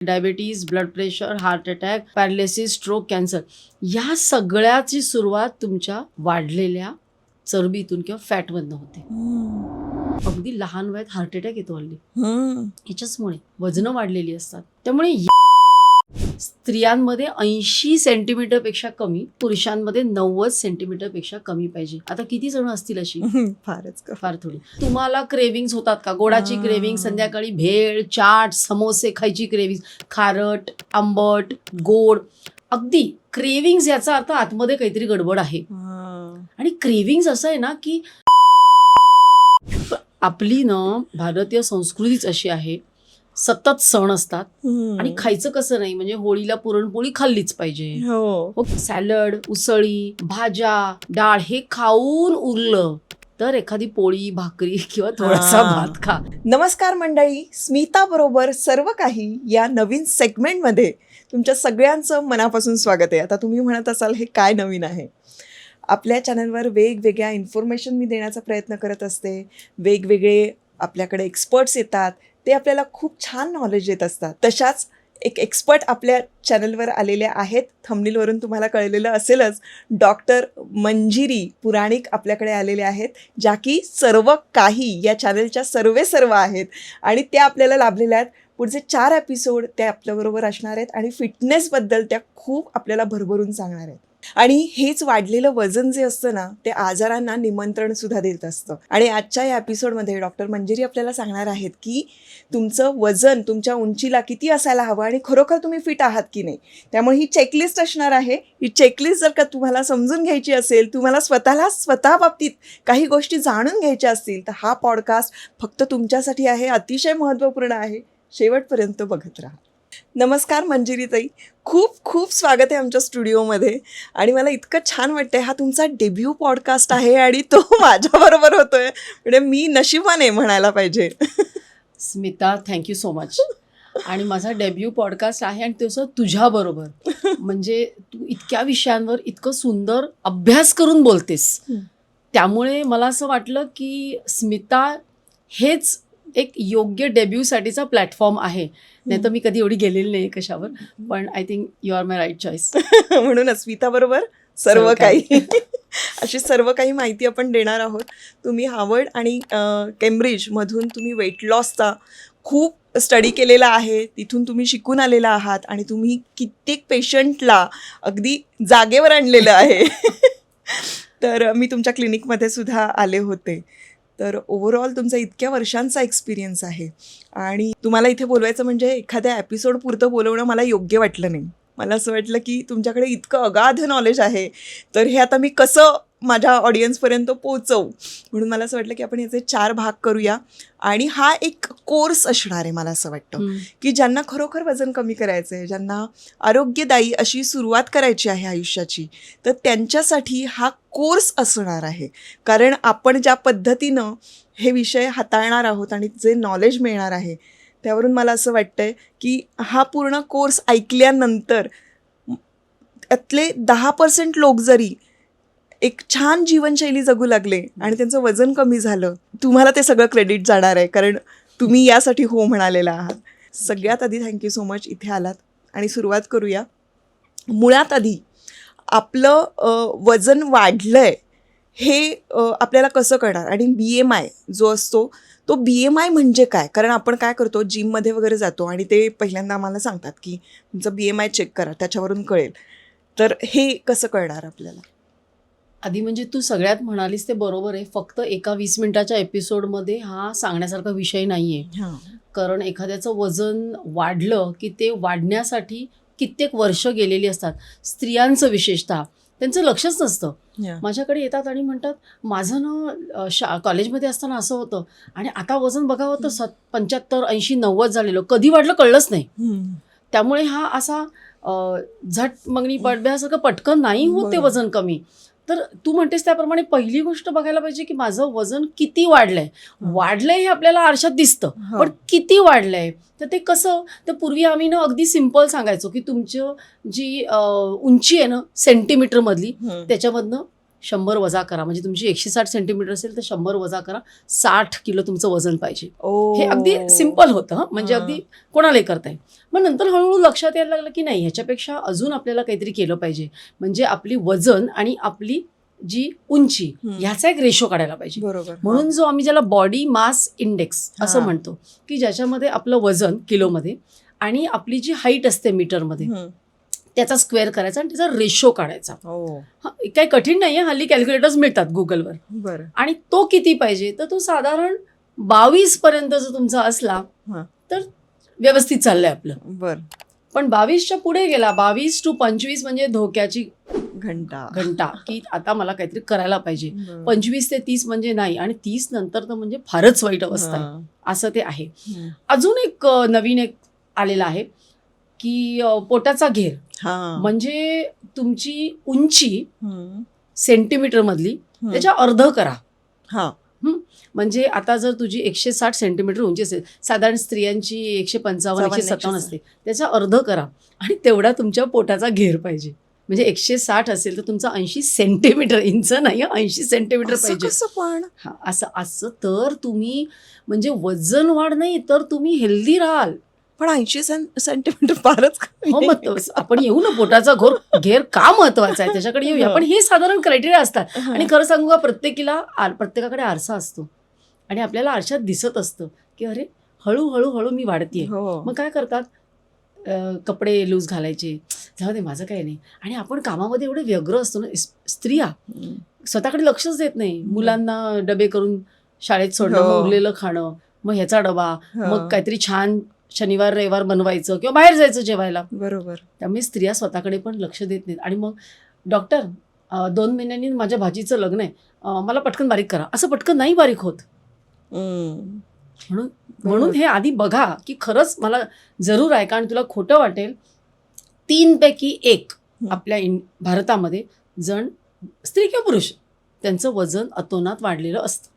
Diabetes, blood pressure, heart attack, paralysis, stroke, cancer या सगळ्याची सुरुवात तुमच्या वाढलेल्या चरबीतून किंवा फॅटमधनं होते. अगदी लहान वयात हार्ट अटॅक येतो हल्ली ह्याच्याचमुळे वजनं वाढलेली असतात. त्यामुळे स्त्रियांमध्ये 80 सेंटीमीटर पेक्षा कमी, पुरुषांमध्ये 90 सेंटीमीटर पेक्षा कमी पाहिजे. आता किती जण असतील अशी? फार थोडी. तुम्हाला क्रेविंग्स होतात का? गोडाची क्रेविंग, संध्याकाळी भेळ, चाट, समोसे खायची क्रेविंग, खारट, आंबट, गोड, अगदी क्रेविंग्स याचा अर्थ आतमध्ये काहीतरी गडबड आहे. आणि क्रेविंग्स असं आहे ना की आपली भारतीय संस्कृतीच अशी आहे, सतत सण असतात आणि खायचं कसं नाही, म्हणजे होळीला पुरणपोळी खाल्लीच पाहिजे. सॅलड, उसळी, भाज्या, डाळ हे खाऊन उरलं तर एखादी पोळी, भाकरी किंवा थोडासा भात खा. नमस्कार मंडळी, स्मिता बरोबर सर्व काही या नवीन सेगमेंटमध्ये तुमच्या सगळ्यांचं मनापासून स्वागत आहे. आता तुम्ही म्हणत असाल हे काय नवीन आहे? आपल्या चॅनलवर वेगवेगळ्या इन्फॉर्मेशन मी देण्याचा प्रयत्न करत असते. वेगवेगळे आपल्याकडे एक्सपर्ट्स येतात, ते आपल्याला खूप छान नॉलेज देत असतात. तशाच एक एक्सपर्ट आपल्या चॅनलवर आलेले आहेत. थंबनेलवरून तुम्हाला कळलेलं असेलच, डॉक्टर मंजिरी पुराणिक आपल्याकडे आलेले आहेत, ज्या की सर्व काही या चॅनलच्या सर्व आहेत आणि त्या आपल्याला लाभलेल्या आहेत. पुढचे 4 एपिसोड त्या आपल्याबरोबर असणार आहेत आणि फिटनेसबद्दल त्या खूप आपल्याला भरभरून सांगणार आहेत. आणि हेच वाढलेलं वजन जे असतं ना, ते आजारांना निमंत्रण सुद्धा देत असतं. आणि आजच्या या एपिसोडमध्ये डॉक्टर मंजिरी आपल्याला सांगणार आहेत की तुमचं वजन तुमच्या उंचीला किती असायला हवं आणि खरोखर तुम्ही फिट आहात की नाही. त्यामुळे ही चेकलिस्ट असणार आहे. ही चेकलिस्ट जर का तुम्हाला समजून घ्यायची असेल, तुम्हाला स्वतः बाबतीत काही गोष्टी जाणून घ्यायच्या असतील, तर हा पॉडकास्ट फक्त तुमच्यासाठी आहे. अतिशय महत्त्वपूर्ण आहे. शेवटपर्यंत बघत राहा. नमस्कार मंजिरी ताई, खूप खूप स्वागत आहे आमच्या स्टुडिओमध्ये. आणि मला इतकं छान वाटतंय, हा तुमचा डेब्यू पॉडकास्ट आहे आणि तो माझ्याबरोबर होतोय, म्हणजे मी नशिबाने म्हणायला पाहिजे. Smita, thank you so much. आणि माझा डेब्यू पॉडकास्ट आहे आणि तसं तुझ्याबरोबर. म्हणजे तू इतक्या विषयांवर इतकं सुंदर अभ्यास करून बोलतेस, त्यामुळे मला असं वाटलं की स्मिता हेच एक योग्य डेब्यूसाठीचा प्लॅटफॉर्म आहे. नाही तर मी कधी एवढी गेलेली नाही कशावर, पण I think you are my right choice. म्हणूनच स्मिता बरोबर सर्व काही अशी सर्व काही माहिती आपण देणार आहोत. तुम्ही हार्वर्ड आणि केम्ब्रिजमधून तुम्ही वेट लॉसचा खूप स्टडी केलेला आहे, तिथून तुम्ही शिकून आलेला आहात आणि तुम्ही कित्येक पेशंटला अगदी जागेवर आणलेलं आहे. तर मी तुमच्या क्लिनिकमध्ये सुद्धा आले होते. तर ओव्हरऑल तुमचा इतक्या वर्षांचा एक्सपिरियन्स आहे आणि तुम्हाला इथे बोलवायचं म्हणजे एखाद्या एपिसोड पुरतं बोलवणं मला योग्य वाटलं नाही. मला असं वाटलं की तुमच्याकडे इतकं अगाध नॉलेज आहे, तर हे आता मी कसं माझ्या ऑडियन्सपर्यंत पोहोचवू, म्हणून मला असं वाटलं की आपण याचे 4 भाग करूया. आणि हा एक कोर्स असणार आहे. मला असं वाटतं की ज्यांना खरोखर वजन कमी करायचं आहे, ज्यांना आरोग्यदायी अशी सुरुवात करायची आहे आयुष्याची, तर त्यांच्यासाठी हा कोर्स असणार आहे. कारण आपण ज्या पद्धतीनं हे विषय हाताळणार आहोत आणि जे नॉलेज मिळणार आहे, त्यावरून मला असं वाटतंय की हा पूर्ण कोर्स ऐकल्यानंतर त्यातले 10% लोक जरी एक छान जीवनशैली जगू लागले आणि त्यांचं वजन कमी झालं, तुम्हाला ते सगळं क्रेडिट जाणार आहे, कारण तुम्ही यासाठी हो म्हणालेला आहात. सगळ्यात आधी थँक्यू सो मच इथे आलात आणि सुरुवात करूया. मुळात आधी आपलं वजन वाढलंय हे आपल्याला कसं कळणार, आणि BMI जो असतो तो BMI म्हणजे काय? कारण आपण काय करतो, जिममध्ये वगैरे जातो आणि ते पहिल्यांदा आम्हाला सांगतात की तुमचं BMI चेक करा, त्याच्यावरून कळेल. तर हे कसं कळणार आपल्याला? आधी म्हणजे तू सगळ्यात म्हणालीस ते बरोबर आहे. फक्त एका 20 मिनिटाच्या एपिसोडमध्ये हा सांगण्यासारखा विषय नाही आहे. कारण एखाद्याचं वजन वाढलं की ते वाढण्यासाठी कित्येक वर्ष गेलेली असतात. स्त्रियांचं विशेषतः त्यांचं लक्षच नसतं. माझ्याकडे येतात आणि म्हणतात, माझं कॉलेजमध्ये असताना असं होतं आणि आता वजन बघावं तर 75, 80, 90 झालेलं, कधी वाढलं कळलंच नाही. त्यामुळे हा असा झट मंगणी पडब्यासारखं पटकन नाही होत ते वजन कमी. तर तू म्हणतेस त्याप्रमाणे पहिली गोष्ट बघायला पाहिजे की माझं वजन किती वाढलंय. हे आपल्याला आरशात दिसतं, पण किती वाढलंय तर ते कसं? तर पूर्वी आम्ही अगदी सिम्पल सांगायचो की तुमचं जी उंची आहे ना सेंटीमीटर मधली, त्याच्यामधनं 100 वजा करा, म्हणजे तुमची 160 सेंटीमीटर असेल तर 100 वजा करा, 60 किलो तुमचं वजन पाहिजे. हे अगदी सिम्पल होतं, म्हणजे अगदी कोणालाही करता येईल. मग नंतर हळूहळू लक्षात यायला लागलं की नाही, ह्याच्यापेक्षा अजून आपल्याला काहीतरी केलं पाहिजे, म्हणजे आपली वजन आणि आपली जी उंची ह्याचा एक रेशो काढायला पाहिजे. बरोबर. म्हणून जो आम्ही ज्याला बॉडी मास इंडेक्स असं म्हणतो, की ज्याच्यामध्ये आपलं वजन किलोमध्ये आणि आपली जी हाईट असते मीटरमध्ये त्याचा स्क्वेअर करायचा आणि त्याचा रेशो काढायचा. काही कठीण नाहीये, हल्ली कॅल्क्युलेटर्स मिळतात गुगलवर. बरं. आणि तो किती पाहिजे, तर तो साधारण 22 पर्यंत जर तुमचा असला तर व्यवस्थित चाललंय आपलं. बरं. पण 22च्या पुढे गेला, 22 to 25 म्हणजे धोक्याची घंटा, की आता मला काहीतरी करायला पाहिजे. 25 ते 30 म्हणजे नाही, आणि 30 नंतर तर म्हणजे फारच वाईट अवस्था आहे, असं ते आहे. अजून एक नवीन एक आलेला आहे की पोटाचा घेर, म्हणजे तुमची उंची सेंटीमीटर मधली त्याच्या अर्ध करा. म्हणजे आता जर तुझी 160 सेंटीमीटर उंची असेल, साधारण स्त्रियांची 155 157 असते, त्याचा अर्ध करा आणि तेवढा तुमच्या पोटाचा घेर पाहिजे. म्हणजे 160 असेल तर तुमचा 80 सेंटीमीटर, इंच नाही, 80 सेंटीमीटर पाहिजे. पण असं तर तुम्ही म्हणजे वजन वाढ नाही तर तुम्ही हेल्दी राहाल. पण 80 सेंटीमीटर फारच. हो, मग आपण येऊ ना, पोटाचा घेर का महत्वाचा आहे त्याच्याकडे येऊया. पण हे साधारण क्रायटेरिया असतात. आणि खरं सांगू का, प्रत्येकाकडे आरसा असतो आणि आपल्याला आरशात दिसत असतं की अरे हळूहळू मी वाढतीये. मग काय करतात, कपडे लूज घालायचे, जाऊ दे माझं काही नाही. आणि आपण कामामध्ये एवढे व्यग्र असतो ना, स्त्रिया स्वतःकडे लक्षच देत नाही. मुलांना डबे करून शाळेत सोडणं, मग उरलेलं खाणं, मग ह्याचा डबा, मग काहीतरी छान शनिवार रविवार बनवायचं किंवा बाहेर जायचं जेवायला. बरोबर. त्यामुळे स्त्रिया स्वतःकडे पण लक्ष देत नाहीत. आणि मग डॉक्टर 2 महिन्यांनी माझ्या भाजीचं लग्न आहे, मला पटकन बारीक करा, असं पटकन नाही बारीक होत. म्हणून हे आधी बघा की खरंच मला जरूर आहे. कारण तुला खोटं वाटेल, 3 पैकी 1 आपल्या भारतामध्ये जण, स्त्री किंवा पुरुष, त्यांचं वजन अतोनात वाढलेलं असतं.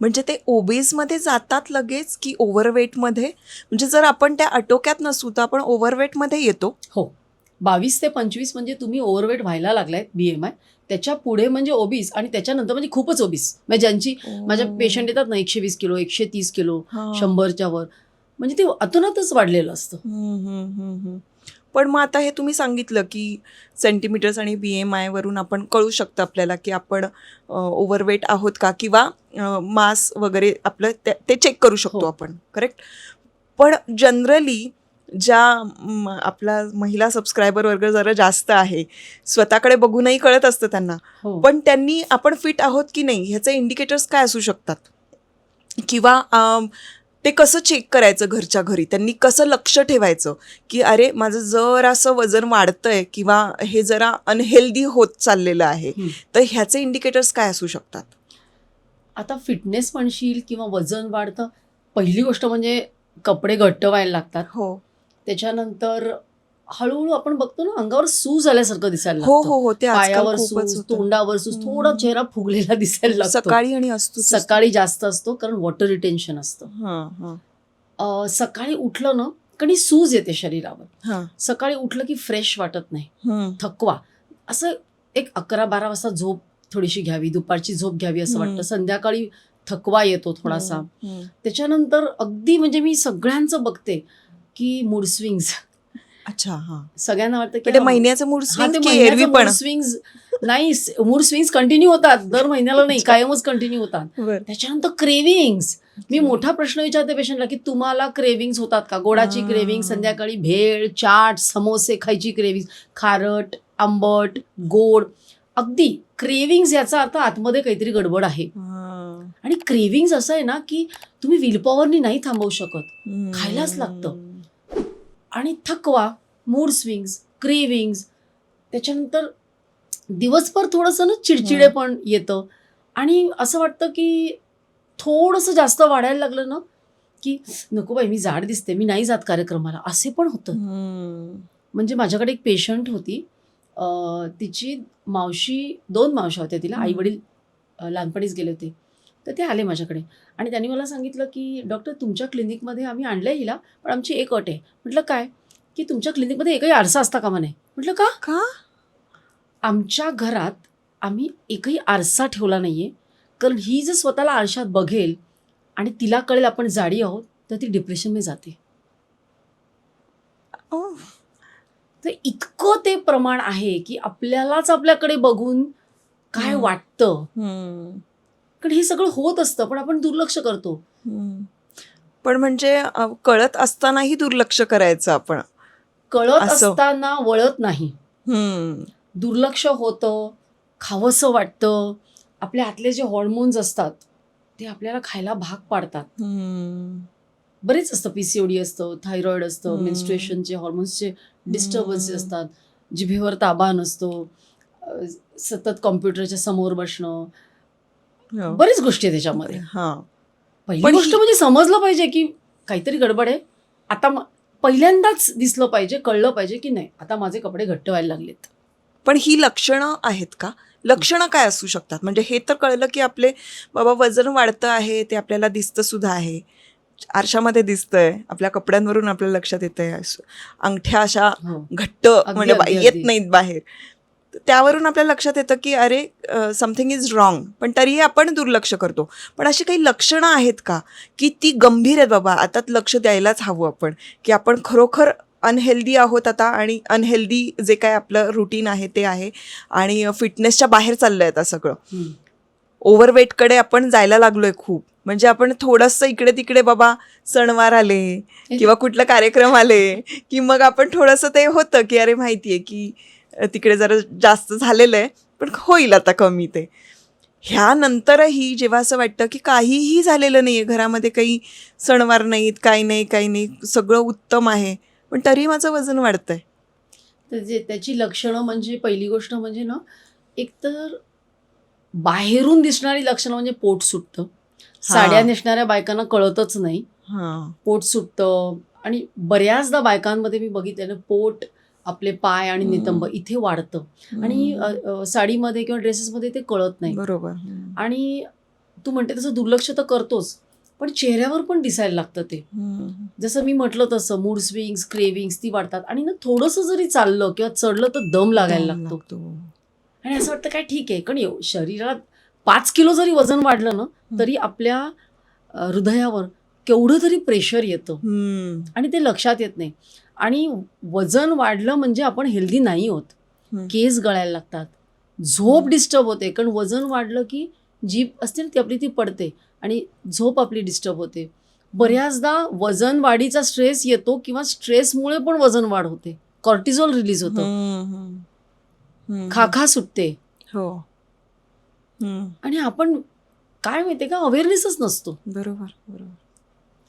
म्हणजे ते ओबेस मध्ये जातात लगेच की ओव्हरवेट मध्ये? म्हणजे जर आपण त्या आटोक्यात नसू तर आपण ओव्हरवेट मध्ये येतो. हो, 22 ते 25 म्हणजे तुम्ही ओव्हरवेट व्हायला लागलाय, BMI. त्याच्या पुढे म्हणजे ओबीस, आणि त्याच्यानंतर म्हणजे खूपच ओबीस. म्हणजे ज्यांची माझ्या पेशंट येतात ना 120 किलो 130 किलो 100च्या वर, म्हणजे ते अतोनातच वाढलेलं असतं. पण मग आता हे तुम्ही सांगितलं की सेंटीमीटर्स आणि BMI वरून आपण कळू शकतं आपल्याला की आपण ओव्हरवेट आहोत का, किंवा मास वगैरे आपलं ते चेक करू शकतो आपण, करेक्ट. पण जनरली ज्या आपला महिला सबस्क्रायबर वर्ग जरा जास्त आहे, स्वतःकडे बघूनही कळत असतं त्यांना, पण त्यांनी आपण फिट आहोत की नाही ह्याचे इंडिकेटर्स काय असू शकतात, किंवा ते कसं चेक करायचं घरच्या घरी, त्यांनी कसं लक्ष ठेवायचं की अरे माझं जरासं वजन वाढतंय किंवा हे जरा अनहेल्दी होत चाललेलं आहे, तर ह्याचे इंडिकेटर्स काय असू शकतात? आता फिटनेस म्हणशील किंवा वजन वाढतं, पहिली गोष्ट म्हणजे कपडे घट्ट व्हायला लागतात. हो. त्याच्यानंतर हळूहळू आपण बघतो ना, अंगावर सूज आल्यासारखं दिसायला लागतं. पायावर सूज, तोंडावर सूज, थोडा चेहरा फुगलेला दिसायला लागतो. सकाळी आणि असतो, सकाळी जास्त असतो, कारण वॉटर रिटेन्शन असतं. सकाळी उठलं ना कधी सूज येते शरीरावर. सकाळी उठलं की फ्रेश वाटत नाही, थकवा, असं एक 11-12 वाजता झोप थोडीशी घ्यावी, दुपारची झोप घ्यावी असं वाटतं. संध्याकाळी थकवा येतो थोडासा. त्याच्यानंतर अगदी म्हणजे मी सगळ्यांचं बघते की मूड स्विंग्स. अच्छा. सगळ्यांना वाटतं की महिन्याचं मूड स्विंग्स नाही, मूड स्विंग्स कंटिन्यू होतात, दर महिन्याला नाही, कायमच कंटिन्यू होतात. त्याच्यानंतर क्रेविंग्स. मी मोठा प्रश्न विचारते पेशंटला की तुम्हाला क्रेविंग्स होतात का? गोडाची क्रेविंग, संध्याकाळी भेळ, चाट, समोसे खायची क्रेविंग, खारट, आंबट, गोड, अगदी क्रेविंग्स. याचा अर्थ आतमध्ये काहीतरी गडबड आहे. आणि क्रेविंग्स असं आहे ना की तुम्ही विलपॉवरनी नाही थांबवू शकत, खायलाच लागतं. आणि थकवा, मूड स्विंग्स, क्रेविंग्स, त्याच्यानंतर दिवसभर थोडंसं ना चिडचिडे पण येतं. आणि असं वाटतं की थोडंसं जास्त वाढायला लागलं ना की नको बाई, मी जाड दिसते, मी नाही जात कार्यक्रमाला, असे पण होतं. म्हणजे माझ्याकडे एक पेशंट होती, तिची मावशी, 2 मावशा होत्या तिला, आई वडील लहानपणीच गेले होते. तर ते आले माझ्याकडे आणि त्यांनी मला सांगितलं की डॉक्टर, तुमच्या क्लिनिकमध्ये आम्ही आणलं आहे हिला, पण आमची एक अट आहे. म्हटलं काय? की तुमच्या क्लिनिकमध्ये एकही आरसा असता कामा नये. म्हटलं का? का? आमच्या घरात आम्ही एकही आरसा ठेवला नाहीये, कारण ही जर स्वतःला आरशात बघेल आणि तिला कळेल आपण जाडी आहोत, तर ती डिप्रेशनमध्ये जाते. ओह. तर इतकं ते प्रमाण आहे की आपल्यालाच आपल्याकडे बघून काय हम्म. वाटतं, हम्म. कारण हे सगळं होत असतं पण आपण दुर्लक्ष करतो. हम्म. पण म्हणजे कळत असतानाही दुर्लक्ष करायचं आपण कळत असं. असताना वळत नाही, हम्म. दुर्लक्ष होतं, खावंसं वाटतं. आपल्या आतले जे हॉर्मोन्स असतात ते आपल्याला खायला भाग पाडतात. हम्म. बरेच असतं, पीसीओडी असतं, थायरॉइड असतं, हम्म. मेन्स्ट्रुएशनचे हॉर्मोन्सचे डिस्टर्बन्सेस हम्म. असतात, जिभेवर ताबा नसतो, सतत कॉम्प्युटरच्या समोर बसणं, हो. बरीच गोष्टी आहे त्याच्यामध्ये. हा. पहिली पण गोष्ट ही- म्हणजे समजलं पाहिजे की काहीतरी गडबड आहे. आता पहिल्यांदाच दिसलं पाहिजे, कळलं पाहिजे की नाही आता माझे कपडे घट्ट व्हायला लागलेत. पण ही लक्षणं आहेत का? लक्षणं काय असू शकतात? म्हणजे हे तर कळलं की आपले बाबा वजन वाढतं आहे, ते आपल्याला दिसतं सुद्धा आहे, आरशामध्ये दिसतंय, आपल्या कपड्यांवरून आपल्याला लक्षात येतंय, अंगठ्या अशा हो, घट्ट म्हणजे अगदी. येत नाहीत बाहेर, त्यावरून आपल्याला लक्षात येतं की अरे समथिंग इज रॉंग, पण तरीही आपण दुर्लक्ष करतो. पण अशी काही लक्षणं आहेत का की ती गंभीर आहेत बाबा, आता लक्ष द्यायलाच हवं आपण, की आपण खरोखर अनहेल्दी आहोत आता, आणि अनहेल्दी जे काय आपलं रुटीन आहे ते आहे, आणि फिटनेसच्या बाहेर चाललंय आता सगळं, हम्म. ओव्हरवेटकडे आपण जायला लागलोय खूप. म्हणजे आपण थोडंसं इकडे तिकडे बाबा, सणवार आले किंवा कुठला कार्यक्रम आले की मग आपण थोडंसं ते होतं की अरे माहितीये की तिकडे जरा जास्त झालेलं आहे, पण होईल आता कमी ते. ह्यानंतरही जेव्हा असं वाटतं की काहीही झालेलं नाहीये, घरामध्ये काही सणवार नाहीत, काही नाही, सगळं उत्तम आहे, पण तरी माझं वजन वाढतंय. तर त्याची लक्षणं म्हणजे पहिली गोष्ट म्हणजे ना, एकतर बाहेरून दिसणारी लक्षणं म्हणजे पोट सुटतं. साड्या नेसणाऱ्या बायकांना कळतच नाही, हां. पोट सुटतं. आणि बऱ्याचदा बायकांमध्ये मी बघितलं, पोट, आपले पाय आणि नितंब इथे वाढतं आणि साडीमध्ये किंवा ड्रेसेसमध्ये ते कळत नाही. बरोबर. आणि तू म्हणते तसं दुर्लक्ष तर करतोच, पण चेहऱ्यावर पण दिसायला लागतं ते. जसं मी म्हटलं तसं मूड स्विंग्स, क्रेविंग्स ती वाढतात, आणि ना थोडंसं जरी चाललं किंवा चढलं तर दम लागायला लागतो. आणि असं वाटतं काय ठीक आहे, कारण शरीरात 5 किलो जरी वजन वाढलं ना, तरी आपल्या हृदयावर केवढं तरी प्रेशर येतं आणि ते लक्षात येत नाही. आणि वजन वाढलं म्हणजे आपण हेल्दी नाही होत. केस गळायला लागतात, झोप डिस्टर्ब होते, कारण वजन वाढलं की जीभ असते ना ती आपली, ती पडते आणि झोप आपली डिस्टर्ब होते. बऱ्याचदा वजन वाढीचा स्ट्रेस येतो किंवा स्ट्रेसमुळे पण वजन वाढ होते, कॉर्टिझॉल रिलीज होतं, खाखा सुटते. हो. आणि आपण काय माहितीये का, अवेअरनेसच नसतो. बरोबर.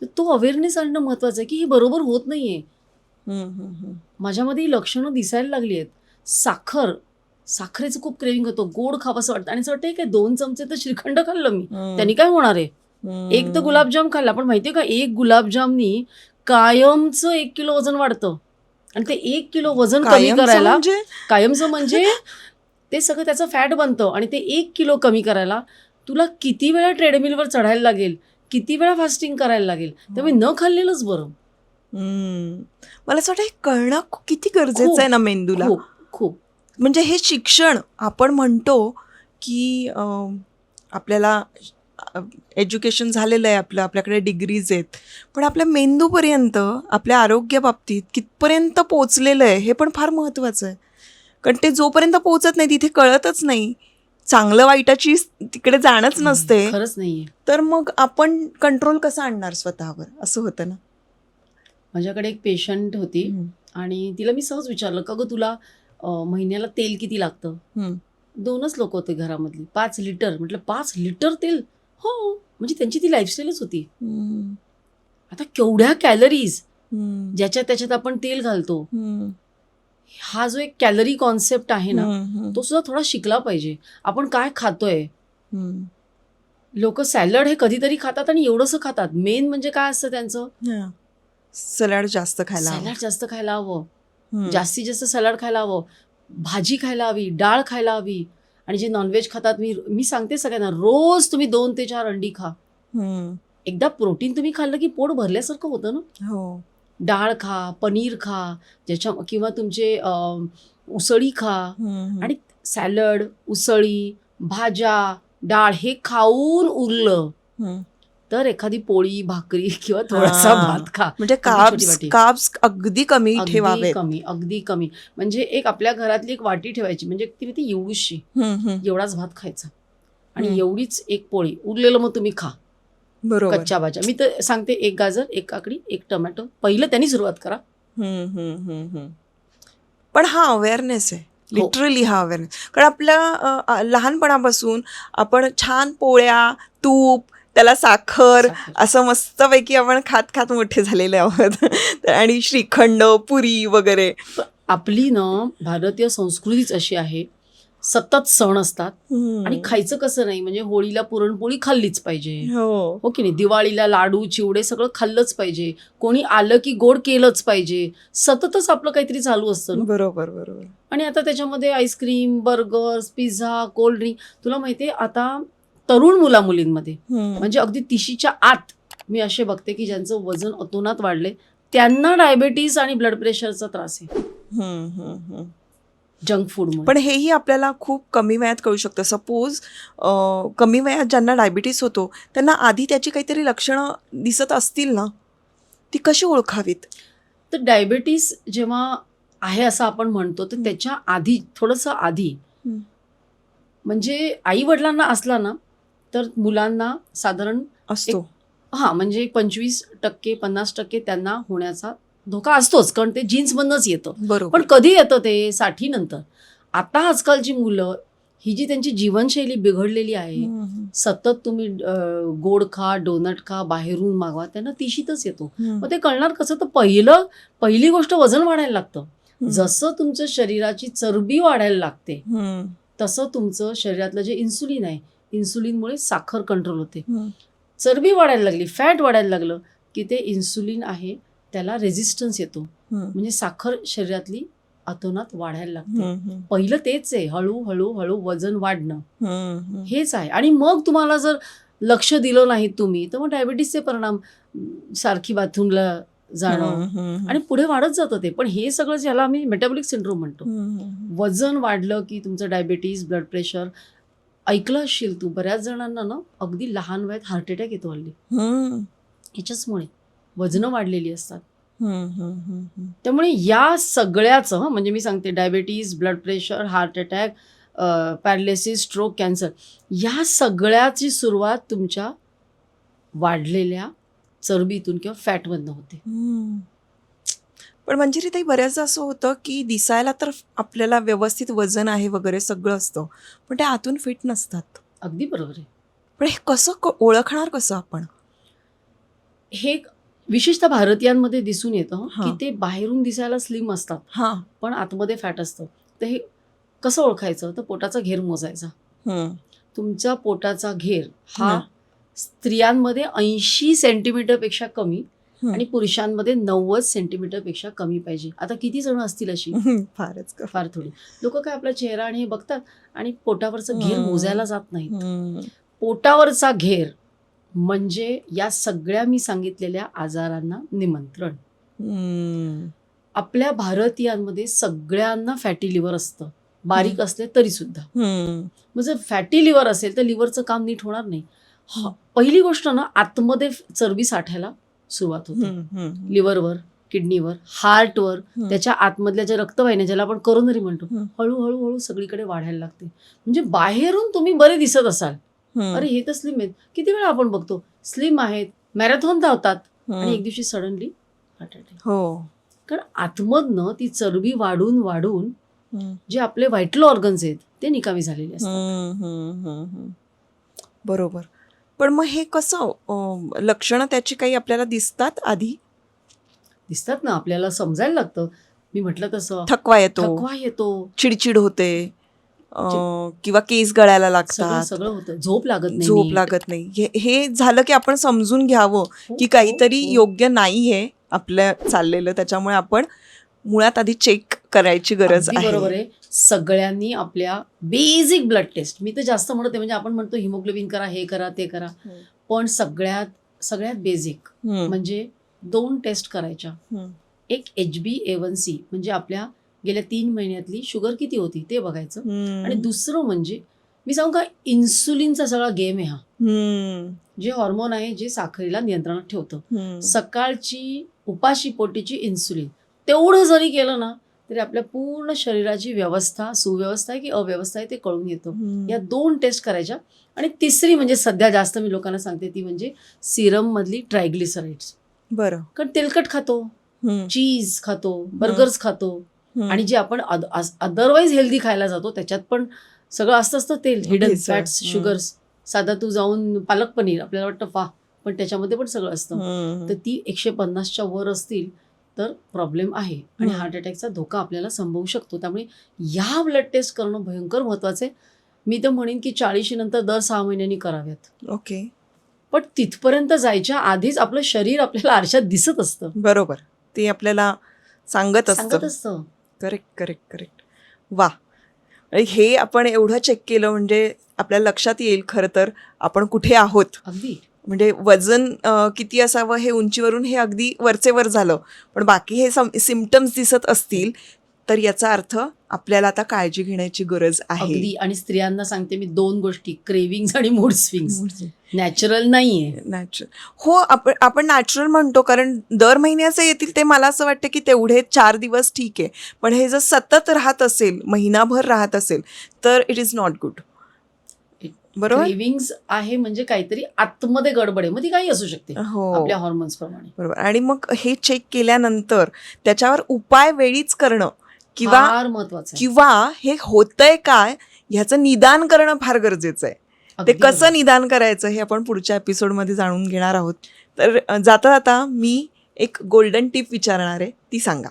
तर तो अवेअरनेस आणणं महत्वाचं आहे की हे बरोबर होत नाहीये. माझ्यामध्ये ही लक्षणं दिसायला लागली आहेत. साखरेचं खूप क्रेविंग होतं, गोड खावंसं वाटतं, आणि असं वाटतं काय 2 चमचे तर श्रीखंड खाल्लं मी, त्यांनी काय होणार आहे. एक तर गुलाबजाम खाल्ला, पण माहितीये का, एक गुलाबजामनी कायमचं 1 किलो वजन वाढतं. आणि ते 1 किलो वजन कमी करायला, कायमचं म्हणजे ते सगळं त्याचं फॅट बनतं, आणि ते 1 किलो कमी करायला तुला किती वेळा ट्रेडमिलवर चढायला लागेल, किती वेळा फास्टिंग करायला लागेल. त्यामुळे न खाल्लेलंच बरं. मला असं वाटतं हे कळणं किती गरजेचं आहे ना मेंदूला. खूप. म्हणजे हे शिक्षण आपण म्हणतो की आपल्याला एज्युकेशन झालेलं आहे, आपल्याकडे डिग्रीज आहेत, पण आपल्या मेंदूपर्यंत, आपल्या आरोग्याबाबतीत कितपर्यंत पोचलेलं आहे हे पण फार महत्त्वाचं आहे. कारण ते जोपर्यंत पोचत नाही तिथे कळतच नाही, चांगलं वाईटाची तिकडे जाणंच नसते, खरंच नाहीये. तर मग आपण कंट्रोल कसं आणणार स्वतःवर, असं होतं ना. माझ्याकडे एक पेशंट होती आणि तिला मी सहज विचारलं, का गं तुला महिन्याला तेल किती लागतं. 2च लोक होते घरामधली. 5 लिटर. म्हटलं 5 लिटर तेल? हो. म्हणजे त्यांची ती लाईफस्टाईलच होती. आता केवढ्या कॅलरीज ज्याच्यात त्याच्यात आपण तेल घालतो. हा जो एक कॅलरी कॉन्सेप्ट आहे ना, तो सुद्धा थोडा शिकला पाहिजे. आपण काय खातोय. लोक सॅलड हे कधीतरी खातात आणि एवढंसं खातात. मेन म्हणजे काय असतं त्यांचं, सॅलड जास्त खायला हवं, जास्तीत जास्त सॅलड खायला हवं, भाजी खायला हवी, डाळ खायला हवी. आणि जे नॉनव्हेज खातात, मी सांगते सगळ्यांना, रोज तुम्ही 2 ते 4 अंडी खा. एकदा प्रोटीन तुम्ही खाल्लं की पोट भरल्यासारखं होतं ना. हो. डाळ खा, पनीर खा, किंवा तुमचे उसळी खा. आणि सॅलड, उसळी, भाज्या, डाळ हे खाऊन उरलं तर एखादी पोळी, भाकरी किंवा थोडासा भात खा. म्हणजे अगदी छोटी वाटी. कार्ब्स अगदी कमी अगदी ठेवावे. कमी, अगदी कमी. म्हणजे एक आपल्या घरातली एक वाटी ठेवायची, म्हणजे ती एवढीशी, एवढाच भात खायचा आणि एवढीच एक पोळी, उरलेलं मग तुम्ही खा. बरोबर. कच्च्या भाज्या मी तर सांगते, एक गाजर, एक काकडी, एक टोमॅटो, पहिलं त्यांनी सुरुवात करा. पण हा अवेअरनेस आहे, लिटरली हा अवेअरनेस. कारण आपल्या लहानपणापासून आपण छान पोळ्या, तूप, त्याला साखर असं मस्तपैकी आपण खात खात मोठे झालेले आहोत. आणि श्रीखंड, पुरी वगैरे. आपली ना भारतीय संस्कृतीच अशी आहे, सतत सण असतात आणि खायचं कसं नाही, म्हणजे होळीला पुरणपोळी खाल्लीच पाहिजे, हो की नाही, दिवाळीला लाडू, चिवडे सगळं खाल्लंच पाहिजे, कोणी आलं की गोड केलंच पाहिजे, सततच आपलं काहीतरी चालू असतं. बरोबर बरोबर. आणि आता त्याच्यामध्ये आईस्क्रीम, बर्गर्स, पिझ्झा, कोल्ड्रिंक. तुला माहितीये आता तरुण मुलामुलींमध्ये म्हणजे अगदी 30च्या आत मी असे बघते की ज्यांचं वजन अतोनात वाढले, त्यांना डायबेटीस आणि ब्लड प्रेशरचा त्रास आहे जंक फूड. पण हेही आपल्याला खूप कमी वयात कळू शकतं. सपोज कमी वयात ज्यांना डायबिटीस होतो त्यांना आधी त्याची काहीतरी लक्षणं दिसत असतील ना, ती कशी ओळखावीत? तर डायबेटीस जेव्हा आहे असं आपण म्हणतो, तर त्याच्या आधी थोडंसं आधी म्हणजे आई वडिलांना असला ना तर मुलांना साधारण असतो, म्हणजे 25% 50% त्यांना होण्याचा धोका असतोच, कारण ते जीन्समधनंच येतं. बरोबर. पण कधी येतं ते 60 नंतर. आता आजकालची मुलं ही जी त्यांची जीवनशैली बिघडलेली आहे, सतत तुम्ही गोड खा, डोनट खा, बाहेरून मागवा, त्यांना तिशीतच येतो. मग ते कळणार कसं? तर पहिली गोष्ट वजन वाढायला लागतं. जसं तुमचं शरीराची चरबी वाढायला लागते तसं तुमचं शरीरातलं जे इन्सुलिन आहे, इन्सुलिनमुळे साखर कंट्रोल होते. चरबी वाढायला लागली, फॅट वाढायला लागलं की ते इन्सुलिन आहे त्याला रेझिस्टन्स येतो, म्हणजे साखर शरीरातली अतोनात वाढायला लागते. पहिलं तेच आहे, हळूहळू हळू वजन वाढणं हेच आहे. आणि मग तुम्हाला जर लक्ष दिलं नाही तुम्ही तर मग डायबिटीसचे परिणाम, सारखी बाथरूमला जाणं आणि पुढे वाढत जातं ते. पण हे सगळं ज्याला आम्ही मेटाबॉलिक सिंड्रोम म्हणतो. वजन वाढलं की तुमचं डायबिटीस, ब्लड प्रेशर. ऐकलं असशील तू, बऱ्याच जणांना ना अगदी लहान वयात हार्ट अटॅक येतो हल्ली, ह्याच्याचमुळे वजनं वाढलेली असतात. त्यामुळे या सगळ्याचं म्हणजे मी सांगते, diabetes, blood pressure, heart attack, paralysis, stroke, cancer, या सगळ्याची सुरुवात तुमच्या वाढलेल्या चरबीतून किंवा फॅटमधनं होते. पण मंजिरी ताई, बऱ्याचदा असं होतं की दिसायला तर आपल्याला व्यवस्थित वजन आहे वगैरे सगळं असतं, पण ते आतून फिट नसतात. अगदी बरोबर आहे. पण हे कसं ओळखणार कसं आपण? हे विशेषतः भारतीयांमध्ये दिसून येतं की ते बाहेरून दिसायला स्लिम असतात पण आतमध्ये फॅट असतं. तर हे कसं ओळखायचं? तर पोटाचा घेर मोजायचा. तुमचा पोटाचा घेर हा स्त्रियांमध्ये 80 सेंटीमीटर पेक्षा कमी आणि पुरुषांमध्ये 90 सेंटीमीटर पेक्षा कमी पाहिजे. आता किती जण असतील अशी? फार थोडी लोक. काय आपला चेहरा आणि हे बघतात आणि पोटावरचं घेर मोजायला जात नाहीत. पोटावरचा घेर म्हणजे या सगळ्या मी सांगितलेल्या आजारांना निमंत्रण. आपल्या भारतीयांमध्ये सगळ्यांना फॅटी लिव्हर असतं, बारीक असले तरी सुद्धा. मग जर फॅटी लिव्हर असेल तर लिव्हरचं काम नीट होणार नाही. पहिली गोष्ट ना, आतमध्ये चरबी साठायला सुरुवात होते, लिव्हरवर, किडनीवर, हार्टवर, त्याच्या आतमधल्या ज्या रक्तवाहिन्या ज्याला आपण करोनरी म्हणतो, हळूहळू हळू सगळीकडे वाढायला लागते. म्हणजे बाहेरून तुम्ही बरे दिसत असाल, अरे हे तर स्लिम आहेत, किती वेळा आपण बघतो स्लिम आहेत, मॅरेथॉन धावतात आणि एक दिवशी सडनली हार्ट अटॅक. कारण आतमधनं ती चरबी वाढून वाढून जे आपले व्हायटल ऑर्गन्स आहेत ते निकामी झालेले असतात. बरोबर. पण मग हे कसं लक्षणं त्याची काही आपल्याला दिसतात? आधी दिसतात ना, आपल्याला समजायला लागतं. मी म्हटलं तसं थकवा येतो, चिडचिड होते किंवा केस गळायला लागतात, सगळं होतं, झोप लागत नाही. हे झालं की आपण समजून घ्यावं की काहीतरी योग्य नाहीये आपल्या चाललेलं, त्याच्यामुळे आपण मुळात आधी चेक करायची गरज आहे. बरोबर आहे. सगळ्यांनी आपल्या बेसिक ब्लड टेस्ट, मी तर जास्त म्हणते, म्हणजे आपण म्हणतो हिमोग्लोबिन करा, हे करा, ते करा, पण सगळ्यात बेसिक म्हणजे 2 टेस्ट करायच्या. एक HbA1c म्हणजे आपल्या गेल्या 3 महिन्यातली शुगर किती होती ते बघायचं. आणि हम्म. दुसरं म्हणजे मी सांगू का, इन्सुलिनचा सगळा गेम आहे हा. हम्म. जे हॉर्मोन आहे जे साखरेला नियंत्रणात ठेवतं. हम्म. सकाळची उपाशी पोटीची इन्सुलिन तेवढं जरी केलं ना तरी आपल्या पूर्ण शरीराची व्यवस्था सुव्यवस्था आहे की अव्यवस्था आहे ते कळून येतं. हम्म. या 2 टेस्ट करायच्या. आणि तिसरी म्हणजे सध्या जास्त मी लोकांना सांगते ती म्हणजे सिरम मधली ट्रायग्लिसराइड्स. बरं. कारण तेलकट खातो, हम्म. चीज खातो, बर्गर्स खातो हम्म. आणि जे आपण अदरवाईज हेल्दी खायला जातो त्याच्यात पण सगळं असतं तेल, हिडन भेसळ. Fats, sugars. साधा तू जाऊन पालक पनीर आपल्याला वाटतं वाह, पण त्याच्यामध्ये पण सगळं असतं. हम्म. तर ती 150च्या वर असतील तर प्रॉब्लेम आहे आणि हम्म. हार्ट अटॅकचा धोका आपल्याला संभवू शकतो. त्यामुळे ह्या ब्लड टेस्ट करणं भयंकर महत्वाचं आहे. मी तर म्हणेन की 40 नंतर दर 6 महिन्यांनी कराव्यात. ओके. पण तिथपर्यंत जायच्या आधीच आपलं शरीर आपल्याला आरशात दिसत असतं, बरोबर. ते आपल्याला सांगत सांगत असतं. असतं. Correct correct correct. वा. आणि हे आपण एवढं चेक केलं म्हणजे आपल्याला लक्षात येईल खरं तर आपण कुठे आहोत. अगदी म्हणजे वजन किती असावं हे उंचीवरून हे अगदी वरचे वर झालं, पण बाकी हे सिम्पटम्स दिसत असतील तर याचा अर्थ आपल्याला आता काळजी घेण्याची गरज आहे. अगदी. आणि स्त्रियांना सांगते मी 2 गोष्टी, क्रेविंग्स आणि मूड स्विंग्स. नॅचरल नाहीये. नॅचरल. हो, आपण नॅचरल म्हणतो कारण दर महिन्याचे येतील ते मला असं वाटतं की तेवढे 4 दिवस ठीक आहे, पण हे जर सतत राहत असेल, महिनाभर राहत असेल तर इट इज नॉट गुड. बरोबर. क्रेविंग्स आहे म्हणजे काहीतरी आतमध्ये गडबड आहे, मग ती काही असू शकते हो, आपल्या हॉर्मोन्स प्रमाणे. बरोबर. आणि मग हे चेक केल्यानंतर त्याच्यावर उपाय वेळीच करणं किंवा फार महत्वाचं आहे. किंवा हे होतंय काय ह्याचं निदान करणं फार गरजेचं आहे. ते अगदी कसं बरोबर. निदान करायचं हे आपण पुढच्या एपिसोडमध्ये जाणून घेणार आहोत. तर जाता जाता मी एक गोल्डन टिप विचारणार आहे, ती सांगा.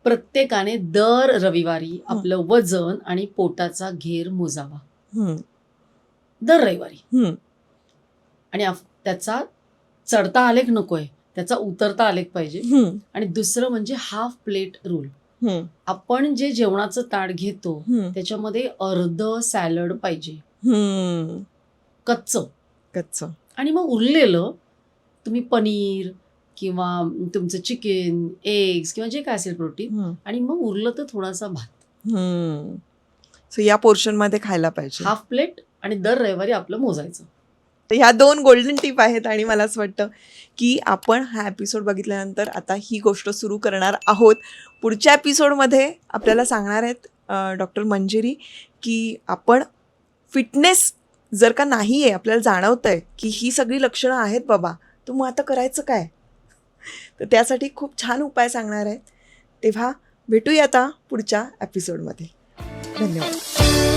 प्रत्येकाने दर रविवारी आपलं वजन आणि पोटाचा घेर मोजावा. हम्म. दर रविवारी. हम्म. आणि त्याचा चढता आलेख नकोय, त्याचा उतरता आलेख पाहिजे. हम्म. आणि दुसरं म्हणजे हाफ प्लेट रूल. हम्म. आपण जे जेवणाचं ताट घेतो हम्म. त्याच्यामध्ये अर्ध सॅलड पाहिजे, हम्म. कच्चं. कच्चं. आणि मग उरलेलं तुम्ही पनीर किंवा तुमचं चिकन, एग्स किंवा जे काय असेल प्रोटीन, हम्म. आणि मग उरलं तर थोडासा भात. हम्म. सो या पोर्शन मध्ये खायला पाहिजे. हाफ प्लेट आणि दर रविवारी आपलं मोजायचं. तर ह्या 2 गोल्डन टिप आहेत आणि मला असं वाटतं की आपण हा एपिसोड बघितल्यानंतर आता ही गोष्ट सुरू करणार आहोत. पुढच्या एपिसोडमध्ये आपल्याला सांगणार आहेत डॉक्टर मंजिरी की आपण फिटनेस जर का नाही आहे, आपल्याला जाणवतं आहे की ही सगळी लक्षणं आहेत बाबा, तर मग आता करायचं काय. तर त्यासाठी खूप छान उपाय सांगणार आहेत. तेव्हा भेटूया आता पुढच्या एपिसोडमध्ये. धन्यवाद.